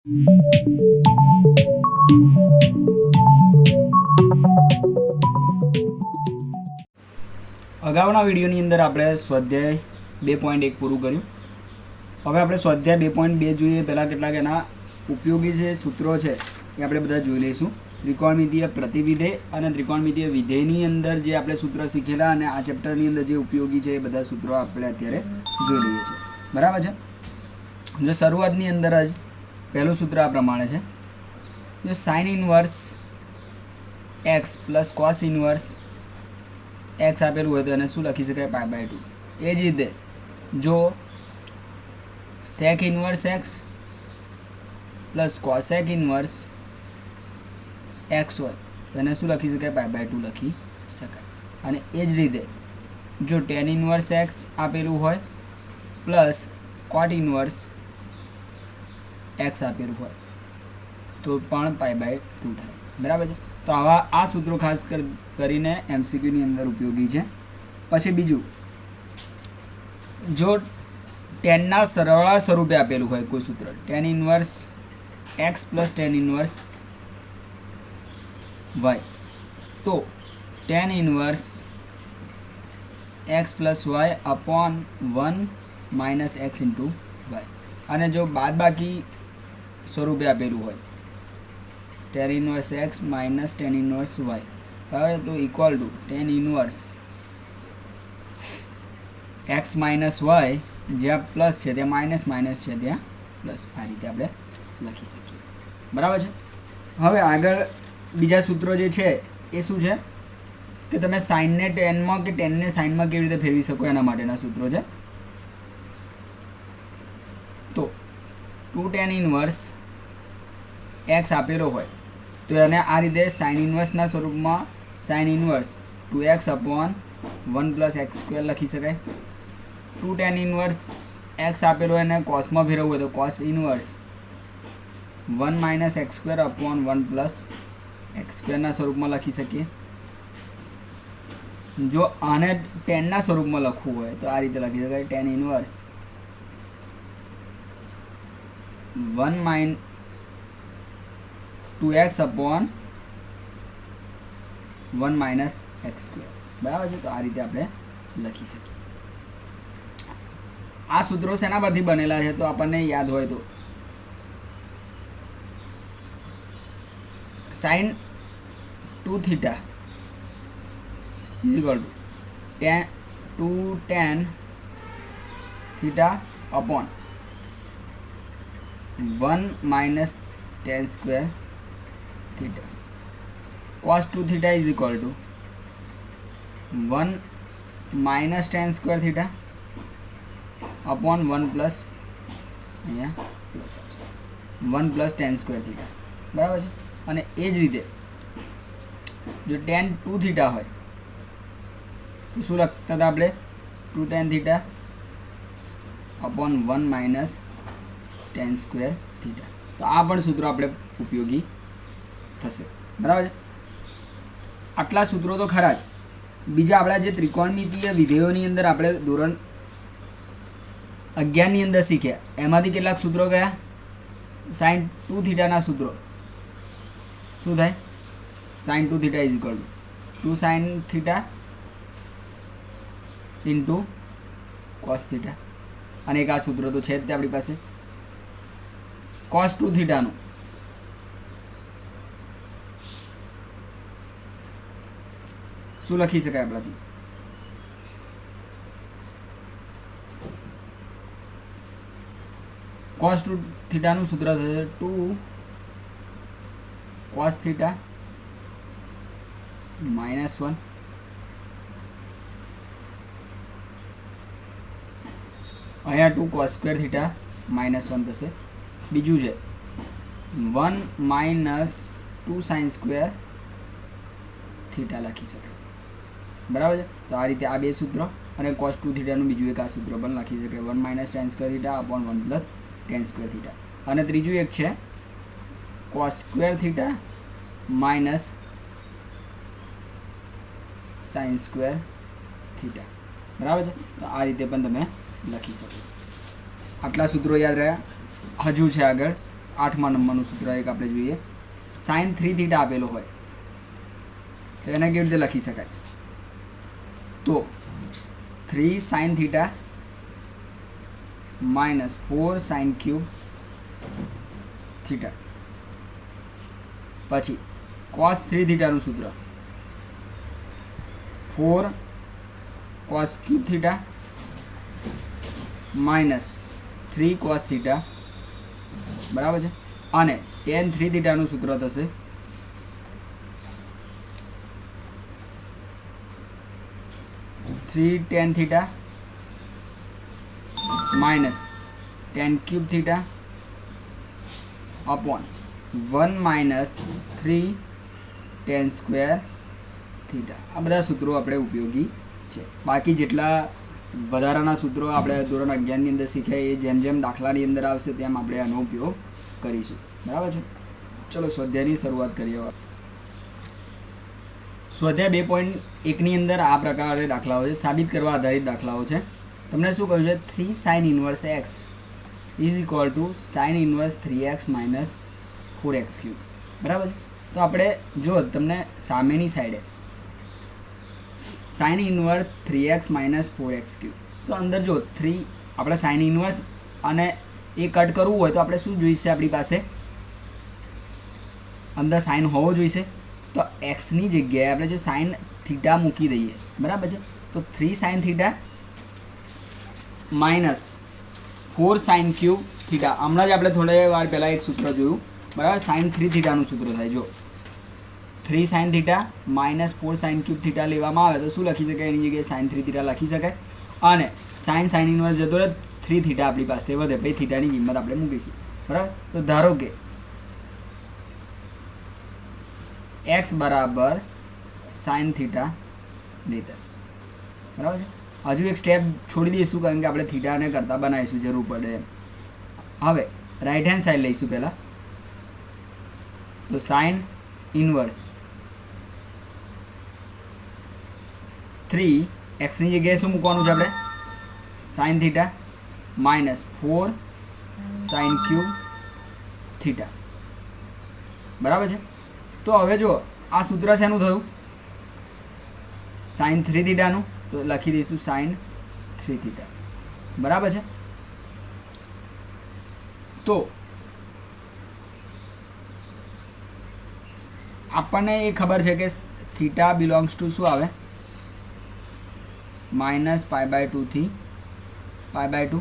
અગાઉના વિડીયોની અંદર આપણે સ્વાધ્યાય 2.1 પૂરું કર્યું. હવે આપણે સ્વાધ્યાય 2.2 જોઈએ. પહેલાં કેટલાક એના ઉપયોગી જે સૂત્રો છે એ આપણે બધા જોઈ લઈશું. ત્રિકોણમિતીય પ્રતિવિધેય અને ત્રિકોણમિતીય વિધેયની અંદર જે આપણે સૂત્ર શીખેલા અને આ ચેપ્ટરની અંદર જે ઉપયોગી છે એ બધા સૂત્રો આપણે અત્યારે જોઈ લઈએ છીએ. બરાબર છે. જો શરૂઆતની અંદર જ પહેલું સૂત્ર આ પ્રમાણે છે. જો sine inverse x plus cos inverse x આપેલું હોય તો એને શું લખી શકાય? π/2. એ જ રીતે જો sec inverse x plus cosec inverse x હોય તો એને શું લખી શકાય? π/2 લખી શકાય. અને એ જ રીતે જો ટેન ઇનવર્સ એક્સ આપેલું હોય પ્લસ કોટ ઇનવર્સ એક્સ આપેલું હોય તો પણ π/2 થાય. બરાબર છે. તો આવા આ સૂત્રો ખાસ કરીને એમસીક્યુની અંદર ઉપયોગી છે. પછી બીજું, જો ટેનના સરવાળા સ્વરૂપે આપેલું હોય કોઈ સૂત્ર, tan inverse x plus tan inverse y, તો tan inverse x plus y upon 1 minus x into y. અને જો બાદબાકી સ્વરૂપે આપેલું હોય tan inverse x minus tan inverse y, બરાબર, તો equal to tan inverse x minus y, જ્યાં પ્લસ છે ત્યાં માઇનસ, માઇનસ છે ત્યાં પ્લસ. આ રીતે આપણે લખી શકીએ. બરાબર છે. હવે આગળ બીજા સૂત્રો જે છે એ શું છે કે તમે સાઇનને ટેનમાં કે ટેનને સાઇનમાં કેવી રીતે ફેરવી શકો એના માટેના સૂત્રો છે. તો 2 tan ઇનવર્સ એક્સ આપેલો હોય તો એને આ રીતે સાઇન ઇનવર્સના સ્વરૂપમાં sine inverse 2x upon 1 plus x square લખી શકાય. 2 tan ઇનવર્સ એક્સ આપેલો એને કોસમાં ફેરવવું હોય તો cos inverse 1 minus x square upon 1 plus x સ્ક્વેરના સ્વરૂપમાં લખી શકીએ. જો આને ટેનના સ્વરૂપમાં લખવું હોય તો આ રીતે લખી શકાય, tan inverse 2x upon 1 minus x square. બરાબર છે. તો આ રીતે આપણે લખી શકીએ. આ સૂત્રો શેના પરથી બનેલા છે તો આપણને યાદ હોય તો sine 2 theta is equal to 2 tan theta upon 1 minus tan square theta. cos 2 theta is equal to 1 minus tan square theta upon 1 plus, અહીંયા પ્લસ આવશે, 1 પ્લસ ટેન સ્ક્વેર થીટા. બરાબર છે. અને એ જ રીતે જો tan 2 થીટા હોય તો શું લખતા હતા આપણે? 2 tan theta upon 1 minus tan square theta. તો આ પણ સૂત્રો આપણે ઉપયોગી થશે. બરાબર છે. આટલા સૂત્રો તો ખરા જ. બીજા આપણા જે ત્રિકોણમિતીય વિધેયોની અંદર આપણે ધોરણ 11ની અંદર શીખ્યા એમાંથી કેટલાક સૂત્રો કયા? સાઇન 2 થીટાના સૂત્રો. શું થાય? Sine 2 theta is equal to 2 sine theta into cos theta. અને એક આ સૂત્ર તો છે જ તે આપણી પાસે, કોસ 2 થીટાનું શું લખી શકાય આપણાથી? કોસ 2 થીટાનું સૂત્ર થશે 2 કોસ થીટા માઇનસ 1 અહીંયા 2 કોસ સ્ક્વેર થીટા માઇનસ 1 થશે. બીજું છે 1 માઇનસ 2 સાઇન સ્ક્વેર થીટા લખી શકાય. બરાબર છે. તો આ રીતે આ બે સૂત્રો અને કોસ 2 થીટાનું બીજું એક આ સૂત્ર પણ લખી શકાય, 1 minus tan square theta upon 1 plus ten square theta. અને ત્રીજું એક છે cos square theta minus sine square theta. બરાબર છે. તો આ રીતે પણ તમે લખી શકો. આટલા સૂત્રો યાદ રહ્યા. હજુ છે આગળ 8મા નંબરનું સૂત્ર એક આપણે જોઈએ. sin 3 થીટા આપેલો હોય તો એને કેવી રીતે લખી શકાય? તો 3 sin theta minus 4 sin cube theta, પછી cos 3 થીટાનું સૂત્ર 4 cos cube theta minus 3 cos theta, બરાબર છે. અને tan 3 થીટાનું સૂત્ર થશે 3 tan theta minus tan cube theta upon 1 minus 3 tan square theta. आ बधा सूत्रों આપણે ઉપયોગી છે. બાકી જેટલા વધારાના સૂત્રો આપણે ધોરણ 11 ની અંદર શીખ્યા એ જેમ જેમ દાખલાની અંદર આવશે તેમ આપણે આનો ઉપયોગ કરીશું. બરાબર છે. ચલો સ્વાધ્યાયની શરૂઆત કરીએ. સ્વાધ્યાય 2.1 ની અંદર આ પ્રકારે દાખલાઓ છે, સાબિત કરવા આધારિત દાખલાઓ છે. તમને શું કહ્યું છે? 3 sin inverse x is equal two sin inverse 3x minus 4x cube. બરાબર. તો આપણે જો તમને સામેની સાઈડે sin inverse 3x minus 4x cube, તો અંદર જો 3 આપણે sin ઇન્વર્સ અને એ કટ કરવું હોય તો આપણે શું જોઈશે? આપણી પાસે અંદર સાઇન હોવો જોઈશે. તો એક્સની જગ્યાએ આપણે જો સાઇન થીટા મૂકી દઈએ, બરાબર છે. તો 3 sin theta minus 4 sin cube theta. હમણાં જ આપણે થોડી વાર પહેલાં એક સૂત્ર જોયું, બરાબર. sin 3 થીટાનું સૂત્ર થાય. જો 3 sin theta minus 4 sin cube theta લેવામાં આવે તો શું લખી શકાય? એની જગ્યાએ sin 3 થીટા લખી શકાય. અને sin ઇન્વર્સ જતો રહે 3 થીટા આપણી પાસે વધે, પછી થીટાની કિંમત આપણે મૂકીશું, બરાબર. તો ધારો કે x બરાબર sin થીટા લેતા, બરાબર છે. હજુ એક સ્ટેપ છોડી દઈશું કારણ કે આપણે થીટાને કરતાં બનાવીશું, જરૂર પડે એમ. હવે રાઈટ હેન્ડ સાઈડ લઈશું પહેલાં. તો સાઇન ઇન્વર્સ 3 એક્સની જગ્યાએ શું મૂકવાનું છે આપણે? Sine theta minus 4 sign cube theta, બરાબર છે. તો હવે જો આ સૂત્ર શેનું થયું? sin 3 થીટાનું. તો લખી દઈશું sin 3 થીટા, બરાબર છે. તો આપણને એ ખબર છે કે થીટા બિલોંગ્સ ટુ શું આવે? -π/2 થી π/2,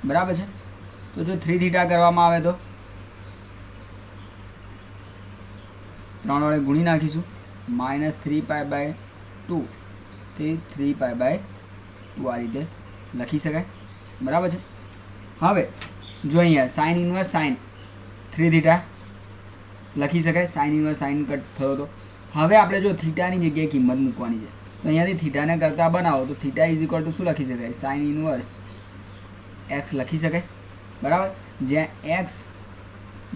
બરાબર છે. તો જો 3 થીટા કરવામાં આવે તો 3 વડે ગુણી નાખીશું. -3π/2 થી 3π/2 આ રીતે લખી શકાય, બરાબર છે. હવે જો અહીંયા સાઇન ઇન્વર્સ સાઇન 3 થીટા લખી શકાય. સાઇન ઇન્વર્સ સાઇન કટ થયો તો હવે આપણે જો થીટાની જગ્યાએ કિંમત મૂકવાની છે તો અહીંયાથી થીટાને કરતાં બનાવો તો થીટા ઇઝ ઇક્વલ ટુ શું લખી શકાય? સાઇન ઇન્વર્સ એક્સ લખી શકાય, બરાબર. જ્યાં એક્સ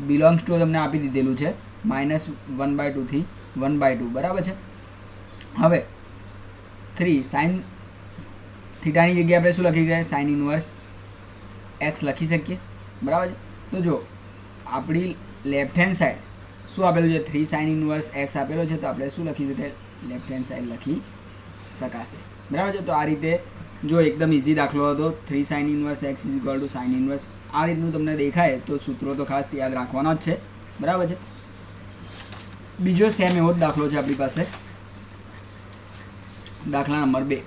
બિલોંગ્સ ટુ તમને આપી દીધેલું છે -1/2 થી 1/2, બરાબર છે. હવે 3 સાઇન થીટાની જગ્યાએ આપણે શું લખી શકાય? સાઇન ઇન્વર્સ એક્સ લખી શકીએ, બરાબર છે. તો જો આપણી લેફ્ટ હેન્ડ સાઈડ શું આપેલું છે? 3 સાઇન ઇન્વર્સ એક્સ આપેલો છે, તો આપણે શું લખી શકાય? લેફ્ટ હેન્ડ સાઈડ લખી શકાશે, બરાબર છે. તો આ રીતે જો એકદમ ઇઝી દાખલો હતો. 3 sine inverse x is equal two sine inverse. આ રીતનું તમને દેખાય તો સૂત્રો તો ખાસ યાદ રાખવાના જ છે, બરાબર છે. બીજો સેમ એવો જ દાખલો છે આપણી પાસે. દાખલા નંબર 2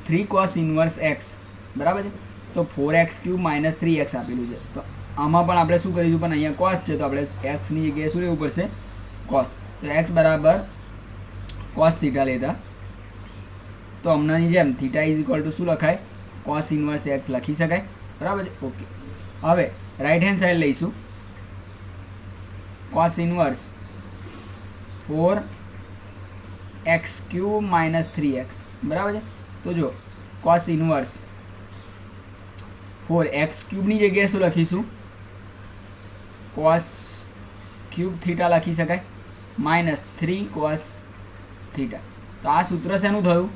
3 cos ઇન્વર્સ એક્સ, બરાબર છે. તો 4x ક્યુબ માઇનસ 3x આપેલું છે. તો આમાં પણ આપણે શું કરીશું? પણ અહીંયા cos છે તો આપણે એક્સની જગ્યાએ શું લેવું પડશે? cos. તો x બરાબર cos થીટા લેતા તો હમણાંની જેમ થીટા ઇઝ ઇક્વલ ટુ શું લખાય? cos ઇન્વર્સ એક્સ લખી શકાય, બરાબર છે. ઓકે. હવે રાઈટ હેન્ડ સાઈડ લઈશું. cos inverse 4x cube minus 3x, બરાબર છે. તો જો cos ઇન્વર્સ 4x ક્યુબની જગ્યાએ શું લખીશું? cos ક્યુબ થીટા લખી શકાય માઇનસ 3 cos થીટા. તો આ સૂત્ર શેનું થયું?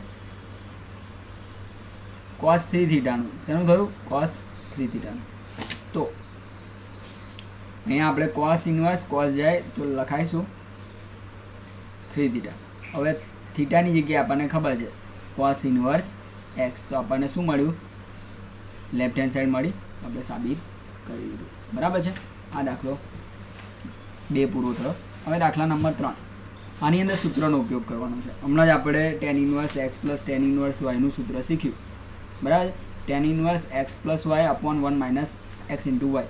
cos 3 થીટાનું. શેનું થયું? cos 3 થીટાનું. તો અહીંયા આપણે કોસ ઇન્વર્સ કોસ જાય તો લખાઈશું 3 થીટા. હવે થીટાની જગ્યાએ આપણને ખબર છે કોસ ઇન્વર્સ એક્સ, તો આપણને શું મળ્યું? લેફ્ટ હેન્ડ સાઈડ મળી, આપણે સાબિત કરી દીધું. બરાબર છે. આ દાખલો 2 પૂરો થયો. હવે દાખલા નંબર 3. આની અંદર સૂત્રનો ઉપયોગ કરવાનો છે. હમણાં જ આપણે tan inverse x plus tan inverse વાયનું સૂત્ર શીખ્યું. બરાબર. tan inverse x plus y upon 1 minus x into y.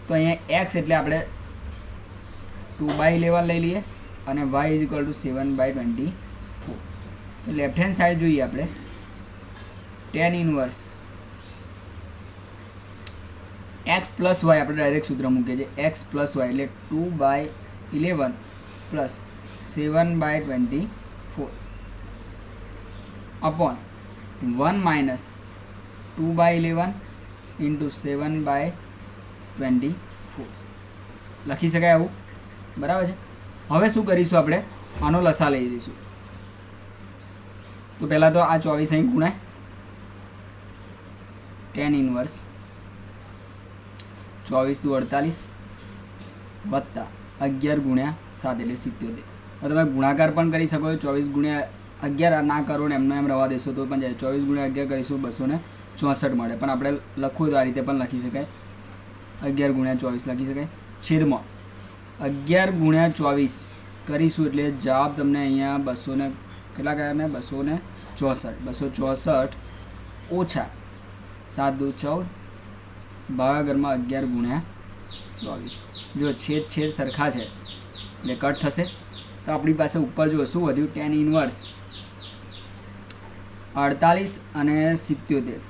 તો અહીંયા એક્સ એટલે આપણે 2/11 લઈ લઈએ અને y ઇઝ ઇક્વલ ટુ 7/24. તો લેફ્ટ હેન્ડ સાઈડ જોઈએ આપણે tan inverse x plus y આપણે ડાયરેક્ટ સૂત્ર મૂકીએ છીએ. એક્સ પ્લસ વાય એટલે 2/11 પ્લસ 7/24 અપોન 1 માઇનસ 2/11 ઇન્ટુ 7/24 લખી શકાય આવું. બરાબર છે. હવે શું કરીશું? આપણે આનો લસા લઈ લઈશું. તો પહેલાં તો આ 24 અહીં ગુણાય. tan ઇન્વર્સ 24 દુ 48 વત્તા 11 ગુણ્યા 7 એટલે 77. હવે તમે ગુણાકાર પણ કરી શકો છો. 24 ગુણ્યા 11 ના કરો ને એમને એમ રવા દેશો તો પણ જાય. 24 ગુણ્યા 11 કરીશું 264 મળે. પણ આપણે લખવું તો આ રીતે પણ લખી શકાય. 11 ગુણ્યા 24 લખી શકાય. છેદમાં 11 ગુણ્યા 24 કરીશું એટલે જવાબ તમને અહીંયા 200 ને કેટલા ગયા મેં? 264 ઓછા 7 દુ 14 ભાગાકારમાં 11 ગુણ્યા 24. જો છેદ સરખા છે એટલે કટ થશે. તો આપણી પાસે ઉપર જો શું વધ્યું? tan ઇન્વર્સ 48 અને 77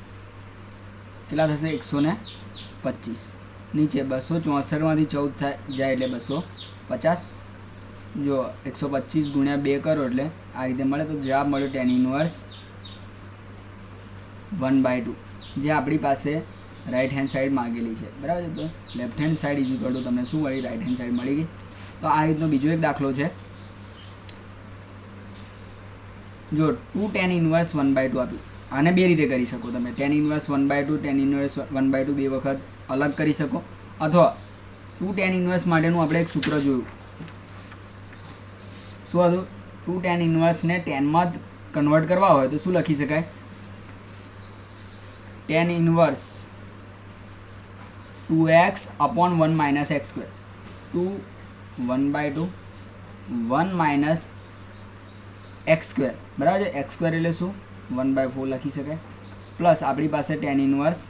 કેટલા થશે? 125. નીચે 264માંથી 14 જાય એટલે 250. જો 125 ગુણ્યા 2 કરો એટલે આ રીતે મળે. તો જવાબ મળ્યો tan ઇન્વર્સ 1/2, જે આપણી પાસે રાઈટ હેન્ડ સાઈડ માગેલી છે. બરાબર છે. તો left hand side is equal two તમને શું મળી? રાઈટ હેન્ડ સાઈડ મળી ગઈ. તો આ રીતનો બીજો એક દાખલો છે. જો 2 tan ઇન્વર્સ 1/2 આપ્યું. આને બે રીતે કરી શકો તમે. tan ઇન્વર્સ 1/2 tan ઇન્વર્સ 1/2 બે વખત અલગ કરી શકો, અથવા 2 tan ઇન્વર્સ માટેનું આપણે એક સૂત્ર જોયું. શું હતું? 2 tan ઇન્વર્સને 10 માં કન્વર્ટ કરવા હોય તો શું લખી શકાય? tan inverse 2x upon 1 minus x square. 2 1/2 1 minus x square. બરાબર છે. એક્સ સ્ક્વેર એટલે શું? 1/4 લખી શકાય. પ્લસ આપણી પાસે tan ઇન્વર્સ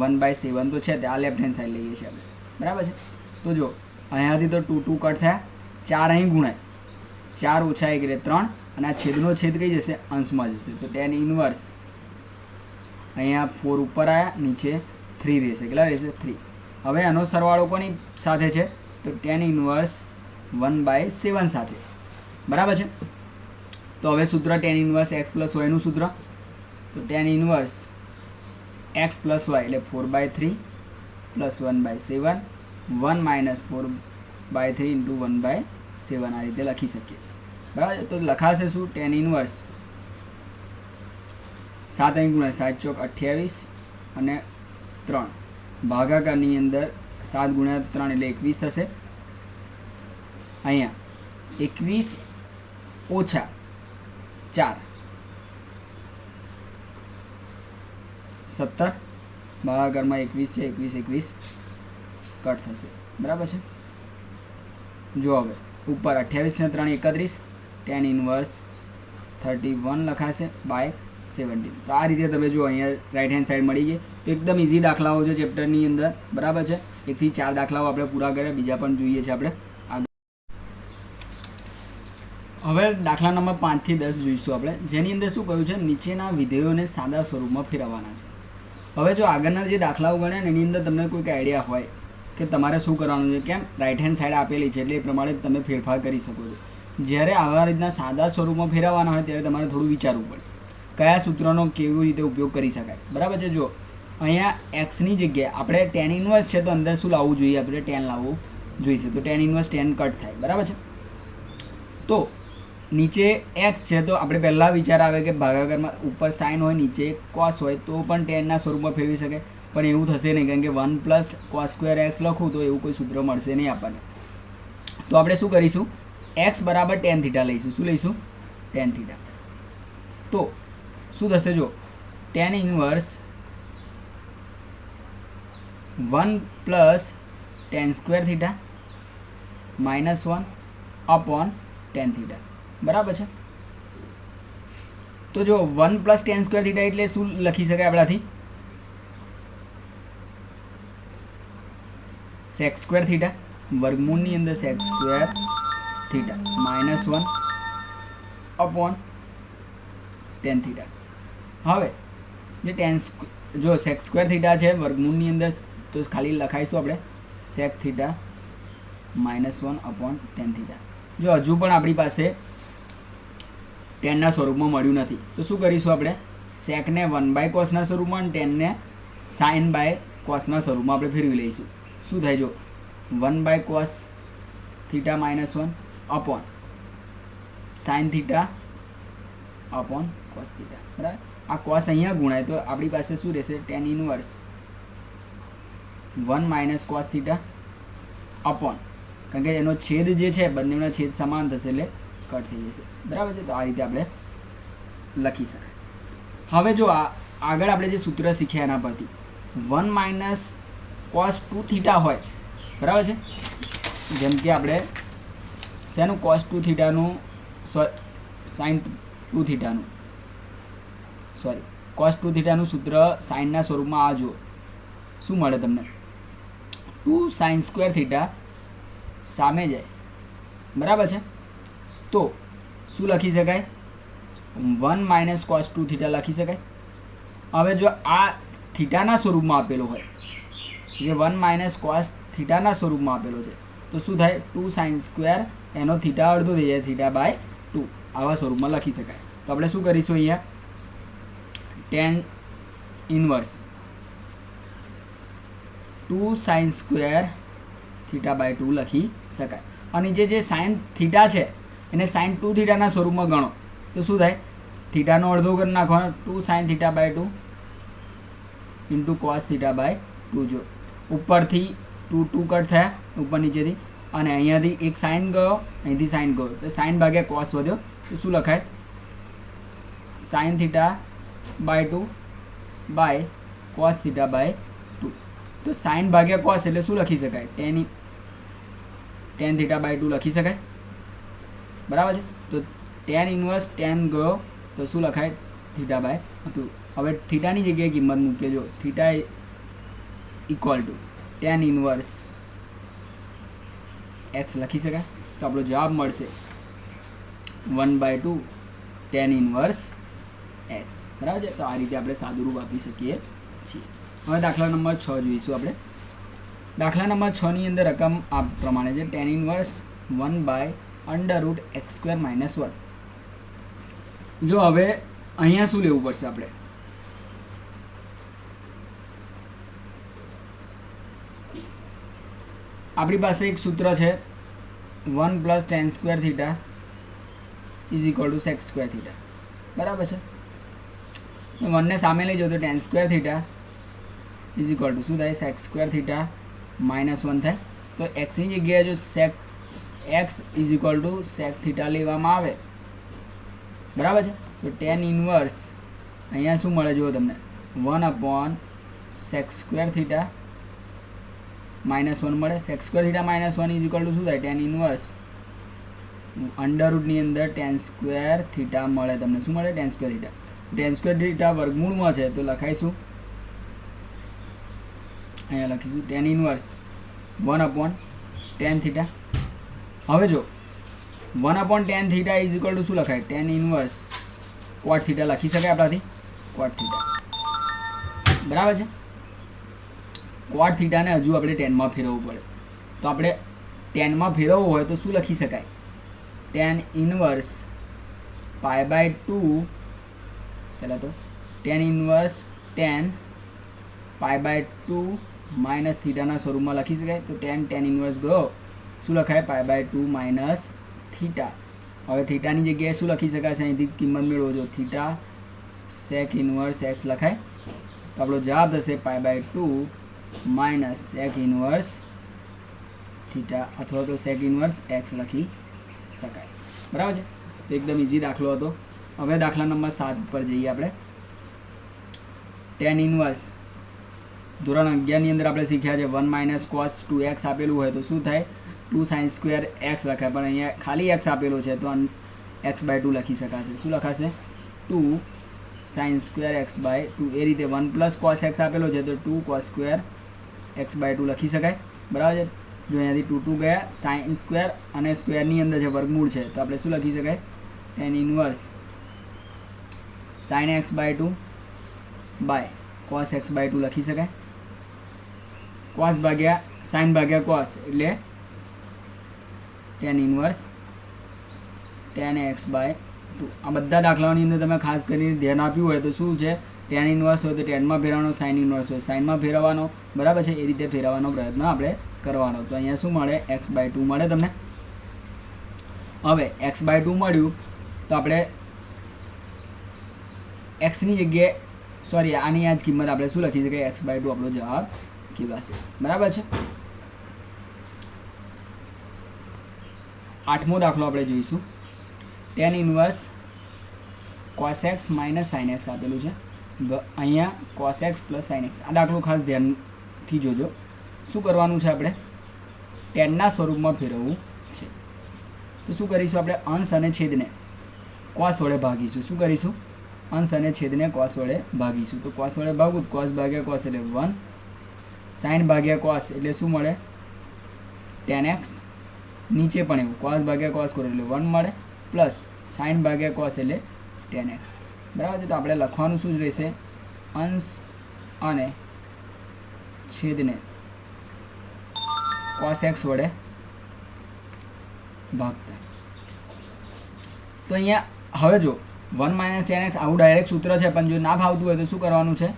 1/7 તો છે તે આ લેફ્ટ હેન્ડ સાઈડ લઈએ છીએ આપણે. બરાબર છે. તો જો અહીંયાથી તો 2 2 કટ થયા. 4 અહીં ગુણાય. 4 ઓછા 1 એટલે 3 અને આ છેદનો છેદ કઈ જશે? અંશમાં જશે. તો tan ઇન્વર્સ અહીંયા 4 ઉપર આવ્યા, નીચે 3 રહેશે. કેટલા રહેશે? 3. હવે આનો સરવાળો કોની સાથે છે? તો tan ઇન્વર્સ 1/7 સાથે. બરાબર છે. તો હવે સૂત્ર tan ઇન્વર્સ એક્સ પ્લસ વાયનું સૂત્ર. તો tan inverse x plus y એટલે 4/3 પ્લસ 1/7 1 માઇનસ 4/3 ઇન્ટુ 1/7 આ રીતે લખી શકીએ. બરાબર. તો લખાશે શું? tan ઇન્વર્સ 7 અહીં ગુણ્યા 7 ચોક 28 અને 3 ભાગાકારની અંદર 7 ગુણ્યા 3 એટલે 21 થશે. અહીંયા 21 ઓછા 4 17 ભાગાકારમાં 21 છે. 21 કટ થશે. બરાબર છે. જો હવે ઉપર 28 ને 3 31 tan ઇન્વર્સ 31 લખાશે બાય 17. તો આ રીતે તમે જો અહીંયા રાઈટ હેન્ડ સાઈડ મળી ગઈ. તો એકદમ ઇઝી દાખલાઓ છે ચેપ્ટરની અંદર. બરાબર છે. 1 થી 4 દાખલાઓ આપણે પૂરા કર્યા. બીજા પણ જોઈએ છે આપણે. હવે દાખલા નંબર 5 થી 10 જોઈશું આપણે, જેની અંદર શું કહ્યું છે? નીચેના વિધેયોને સાદા સ્વરૂપમાં ફેરવવાના છે. હવે જો આગળના જે દાખલાઓ ગણ્યા ને એની અંદર તમને કોઈક આઈડિયા હોય કે તમારે શું કરવાનું છે, કેમ રાઈટ હેન્ડ સાઈડ આપેલી છે એટલે એ પ્રમાણે તમે ફેરફાર કરી શકો છો. જ્યારે આવા રીતના સાદા સ્વરૂપમાં ફેરવવાના હોય ત્યારે તમારે થોડું વિચારવું પડે કયા સૂત્રનો કેવી રીતે ઉપયોગ કરી શકાય. બરાબર છે. જો અહીંયા એક્સની જગ્યાએ આપણે tan ઇન્વર્સ છે તો અંદર શું લાવવું જોઈએ? આપણે tan લાવવું જોઈશે. તો tan ઇન્વર્સ tan કટ થાય. બરાબર છે. તો નીચે એક્સ છે તો આપણે પહેલાં વિચાર આવે કે ભાગાકારમાં ઉપર સાઇન હોય, નીચે કોસ હોય તો પણ ટેનના સ્વરૂપમાં ફેરવી શકે. પણ એવું થશે નહીં, કારણ કે 1 પ્લસ કોસ સ્ક્વેર એક્સ લખું તો એવું કોઈ સૂત્ર મળશે નહીં આપણને. તો આપણે શું કરીશું, એક્સ બરાબર ટેન થીટા લઈશું. શું લઈશું? Ten theta. તો શું થશે, જો tan inverse 1 plus ten square theta -1 upon tan theta, બરાબર છે. તો જો 1 પ્લસ ટેન સ્ક્વેર થીટા એટલે શું લખી શકાય આપણાથી? સેક સ્ક્વેર થીટા, વર્ગમૂળની અંદર sec square theta -1 upon tan theta. હવે જે જો સેક સ્ક્વેર થીટા છે વર્ગમૂળની અંદર, તો ખાલી લખાઈશું આપણે sec theta -1 upon tan theta. જો હજુ પણ આપણી પાસે ટેનના સ્વરૂપમાં મળ્યું નથી, તો શું કરીશું આપણે? સેકને 1/કોસના સ્વરૂપમાં અને ટેનને સાઇન બાય કોસના સ્વરૂપમાં આપણે ફેરવી લઈશું. શું થાય, જો 1/કોસ theta -1 upon sine theta upon cos theta, બરાબર. આ કોસ અહીંયા ગુણાય તો આપણી પાસે શું રહેશે? Tan inverse 1 - cos theta upon, કારણ કે એનો છેદ જે છે બંનેના છેદ સમાન થશે એટલે કટ થઈ જશે, બરાબર છે. તો આ રીતે આપણે લખી શકાય. હવે જો આગળ આપણે જે સૂત્ર શીખ્યા એના પરથી 1 - કોસ 2 થીટા હોય, બરાબર છે. જેમ કે આપણે શેનું કોસ 2 થીટાનું સાઇન 2 થીટાનું કોસ 2 થીટાનું સૂત્ર સાઇનના સ્વરૂપમાં આ જુઓ શું મળે તમને? 2 સાઇન સ્ક્વેર થીટા સામે જાય, બરાબર છે. તો શું લખી શકાય? 1 - કોસ 2 થીટા લખી શકાય. હવે જો આ થીટાના સ્વરૂપમાં આપેલો હોય, જે 1 - કોસ થીટાના સ્વરૂપમાં આપેલો છે, તો શું થાય? 2 સાઇન સ્ક્વેર, એનો થીટા અડધો થઈ જાય, θ/2 આવા સ્વરૂપમાં લખી શકાય. તો આપણે શું કરીશું? અહીંયા ટેન ઇનવર્સ 2 સાઇન સ્ક્વેર θ/2 લખી શકાય. અને જે સાઇન થીટા છે એને સાઇન 2 થીટાના સ્વરૂપમાં ગણો તો શું થાય? થીટાનો અડધો કરી નાખવાનો, 2 સાઇન θ/2 ઇન્ટુ કોસ θ/2. જો ઉપરથી 2 કટ થયા ઉપર નીચેથી, અને અહીંયાથી એક સાઇન ગયો, અહીંથી સાઇન ગયો, તો સાઇન ભાગ્યા કોસ વધ્યો, તો શું લખાય? Sine θ/2 by cos θ/2. તો સાઇન ભાગ્યા કોસ એટલે શું લખી શકાય? ટેન θ/2 લખી શકાય, બરાબર છે. તો ટેન ઇનવર્સ ટેન ગયો તો શું લખાય? θ/2. હવે થીટાની જગ્યાએ કિંમત મૂકીએ, જો theta equal to tan inverse x લખી શકાય. તો આપણો જવાબ મળશે 1/2 ટેન ઇનવર્સ એક્સ, બરાબર છે. તો આ રીતે આપણે સાદુરૂપ આપી શકીએ છીએ. હવે દાખલા નંબર 6 જોઈશું આપણે. દાખલા નંબર 6ની અંદર રકમ આ પ્રમાણે છે, ટેન ઇનવર્સ 1/√x² - 1. જો હવે અહીંયા શું લેવું પડશે આપણે? આપણી પાસે એક સૂત્ર છે 1 + tan² θ = sec² θ, બરાબર છે. 1 ને સામે લઈ જાઓ તો tan² θ = શું થાય? sec² θ -1 થાય. તો એક્સની જગ્યાએ જો x = sec θ લેવામાં આવે, બરાબર છે, તો ટેન ઇનવર્સ અહીંયા શું મળે જુઓ તમને? 1/sec² θ -1 મળે. sec² θ -1 = શું થાય? ટેન ઇનવર્સ અંડરરૂટની અંદર tan² θ મળે તમને. શું મળે? tan² θ. tan² θ વર્ગમૂળમાં છે તો લખાઈશું, અહીંયા લખીશું ટેન ઇનવર્સ 1/tan θ. હવે જો 1/tan θ = શું લખાય? ટેન ઇનવર્સ cot θ લખી શકાય આપણાથી, cot θ, બરાબર છે. cot θ ને હજુ આપણે ટેનમાં ફેરવવું પડે, તો આપણે ટેનમાં ફેરવવું હોય તો શું લખી શકાય? ટેન ઇનવર્સ π/2, પહેલાં તો ટેન ઇનવર્સ ટેન π/2 માઇનસ થીટાના સ્વરૂપમાં લખી શકાય. તો ટેન ઇનવર્સ ગયો, શું લખાય? π/2 માઇનસ થીટા. હવે થીટાની જગ્યાએ શું લખી શકાશે? અહીંથી કિંમત મેળવો, જો થીટા sec ઇનવર્સ x લખાય. તો આપણો જવાબ થશે π/2 માઇનસ સેક ઇન્વર્સ થીટા અથવા તો સેક ઇન્વર્સ એક્સ લખી શકાય. બરાબર છે. તો એકદમ ઇઝી દાખલો હતો. હવે દાખલા નંબર 7 પર જઈએ આપણે. tan ઇન્વર્સ ધોરણ 11 ની અંદર આપણે શીખ્યા છે 1 માઇનસ કોસ 2x આપેલું હોય તો શું થાય 2 sin સ્ક્વેર x લખાય, પણ અહીંયા ખાલી x આપેલો છે તો x/2 લખી શકાશે. શું લખાશે 2 sin સ્ક્વેર x/2. એ રીતે 1 પ્લસ કોસ x આપેલો છે તો 2 cos સ્ક્વેર x/2 લખી શકાય. બરાબર છે. જો અહીંયાથી 2 2 ગયા, સાઇન સ્ક્વેર અને સ્ક્વેરની અંદર જે વર્ગમૂળ છે તો આપણે શું લખી શકાય tan inverse sin x/2 by cos x/2 લખી શકાય. cos ભાગ્યા sin ભાગ્યા cos એટલે tan ઇન્વર્સ tan x/2. આ બધા દાખલાઓની અંદર તમે ખાસ કરીને ધ્યાન આપ્યું હોય તો શું છે tan ઇન્વર્સ હોય તો ટેનમાં ફેરવવાનો, sin ઇન્વર્સ હોય સાઇનમાં ફેરવવાનો. બરાબર છે. એ રીતે ફેરવવાનો પ્રયત્ન આપણે કરવાનો. તો અહીંયા શું મળે x/2 મળે તમને. હવે x/2 મળ્યું તો આપણે xની જગ્યાએ સોરી આની આ જ કિંમત આપણે શું લખી શકીએ x/2 આપણો જવાબ કહેવાશે. બરાબર છે. 8મો દાખલો આપણે જોઈશું. tan inverse cos x minus sin x આપેલું છે. અહીંયા cos x plus sin x. આ દાખલો ખાસ ધ્યાનથી જોજો. શું કરવાનું છે આપણે tanના સ્વરૂપમાં ફેરવવું છે. તો શું કરીશું આપણે અંશ અને છેદને cos વડે ભાગીશું. શું કરીશું અંશ અને છેદને cos વડે ભાગીશું. તો cos વડે ભાગવું cos ભાગ્યા cos એટલે 1, sin ભાગ્યા cos એટલે શું મળે tan x. નીચે પણ એવું cos ભાગ્યા cos કરો એટલે 1 મળે પ્લસ sin ભાગ્યા cos એટલે tan x. બરાબર છે. તો આપણે લખવાનું શું જ રહેશે અંશ અને છેદને cos x વડે ભાગતા. તો અહીંયા હવે જો 1 માઇનસ tan x આવું ડાયરેક્ટ સૂત્ર છે, પણ જો ના ફાવતું હોય તો શું કરવાનું છે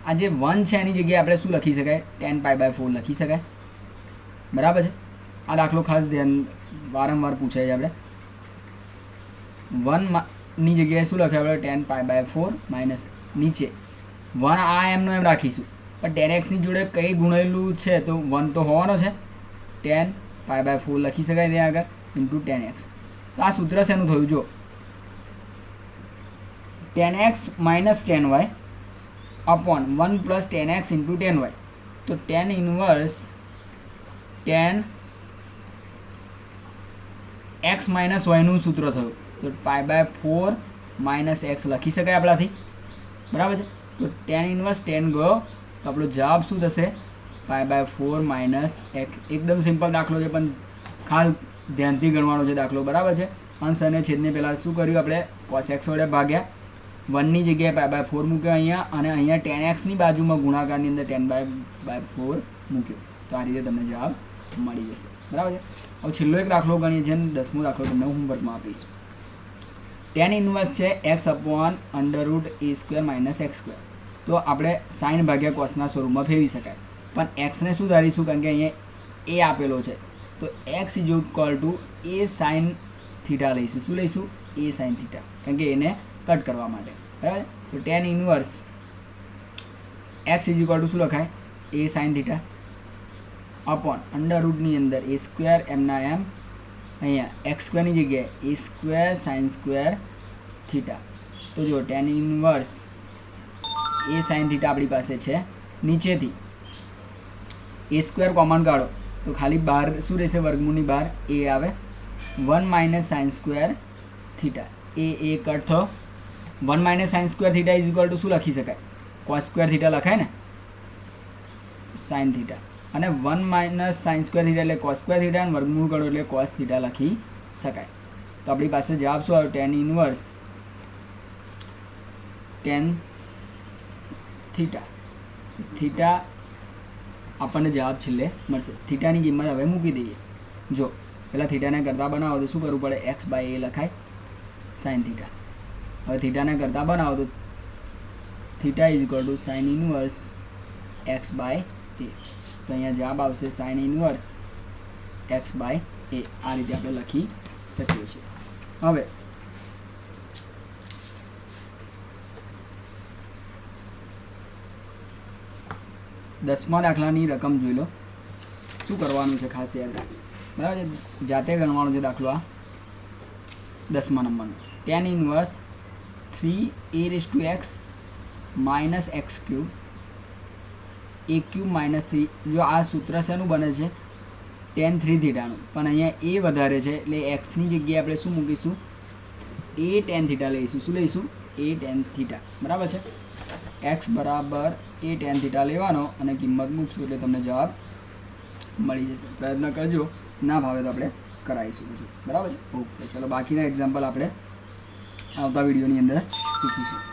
આ જે 1 છે એની જગ્યાએ આપણે શું લખી શકાય tan π/4 લખી શકાય. બરાબર છે. આ દાખલો ખાસ ધ્યાન વારંવાર પૂછાય છે. આપણે 1ની જગ્યાએ શું લખાય આપણે tan π/4 માઇનસ નીચે 1 આ એમનો એમ રાખીશું, પણ tan x ની જોડે કઈ ગુણેલું છે તો 1 તો હોવાનો છે. tan π/4 લખી શકાય ત્યાં આગળ ઇન્ટુ tan x. તો આ સૂત્ર શેનું થયું જો tan x minus tan y upon 1 plus tan x into tan y. તો tan inverse tan x minus yનું સૂત્ર થયું. તો π/4 માઇનસ x લખી શકાય આપણાથી. બરાબર છે. તો tan ઇન્વર્સ tan ગયો તો આપણો જવાબ શું થશે π/4 માઇનસ x. એકદમ સિમ્પલ દાખલો છે, પણ ખાસ ધ્યાનથી ગણવાનો છે દાખલો. બરાબર છે. અંશ અને છેદને પહેલાં શું કર્યું આપણે cos x વડે ભાગ્યા, 1ની જગ્યાએ π/4 મૂક્યો અહીંયા, અને અહીંયા tan x ની બાજુમાં ગુણાકારની અંદર tan/4 મૂક્યો. તો આ રીતે તમને જવાબ મળી જશે. બરાબર છે. હવે છેલ્લો એક દાખલો ગણીએ છીએ. 10મો દાખલો તમને હોમવર્કમાં આપીશ. tan ઇન્વર્સ છે x upon √a² minus x². તો આપણે sin ભાગ્યા cosના સ્વરૂપમાં ફેરવી શકાય, પણ xને શું ધારીશું કારણ કે અહીંયા a આપેલો છે. તો x = a sin થીટા લઈશું. શું લઈશું a sin થીટા, કારણ કે એને કટ કરવા માટે. બરાબર. તો tan ઇન્વર્સ x = શું લખાય a sin થીટા અપોન √ની અંદર a² એમના એમ અહીંયા x² ની જગ્યાએ a² sin સ્ક્વેર થીટા. તો જો tan inverse a sin theta આપણી પાસે છે. નીચેથી a² કોમન કાઢો તો ખાલી બહાર શું રહેશે વર્ગમૂળની બહાર a આવે. 1 માઇનસ sin સ્ક્વેર થીટા એ કટ થયો. 1 માઇનસ sin સ્ક્વેર થીટા = શું લખી શકાય cos સ્ક્વેર થીટા લખાય ને sin થીટા, અને 1 માઇનસ sin સ્ક્વેર થીટા એટલે cos સ્ક્વેર થીટા, અને વર્ગમૂળ કરો એટલે cos થીટા લખી શકાય. તો આપણી પાસે જવાબ શું આવ્યો tan inverse tan theta. Theta આપણને જવાબ છેલ્લે મળશે. થીટાની કિંમત હવે મૂકી દઈએ. જો પહેલાં થીટાને કરતાં બનાવો તો શું કરવું પડે x/a લખાય sin થીટા. હવે થીટાને કરતાં બનાવો તો થીટા = sin ઇન્વર્સ x/a. તો અહીંયા જવાબ આવશે sin ઇન્વર્સ x/a. આ રીતે આપણે લખી શકીએ છીએ. હવે 10મા દાખલાની રકમ જોઈ લો. શું કરવાનું છે ખાસ યાદ રાખજો, બરાબર છે. જાતે ગણવાનો છે દાખલો આ 10મા નંબરનો. tan inverse 3a⁻x minus x cube a cube minus 3. જો આ સૂત્ર શેનું બને છે? tan 3 થીટાનું, પણ અહીંયા એ વધારે છે એટલે એક્સની જગ્યાએ આપણે શું મૂકીશું? a tan થીટા લઈશું. શું લઈશું? a tan થીટા, બરાબર છે. એક્સ બરાબર a tan થીટા લેવાનો અને કિંમત મૂકશું એટલે તમને જવાબ મળી જશે. પ્રયત્ન કરજો, ના ભાવે તો આપણે કરાવીશું પછી, બરાબર છે. ઓકે, ચલો બાકીના એક્ઝામ્પલ આપણે આવતા વિડીયોની અંદર શીખીશું.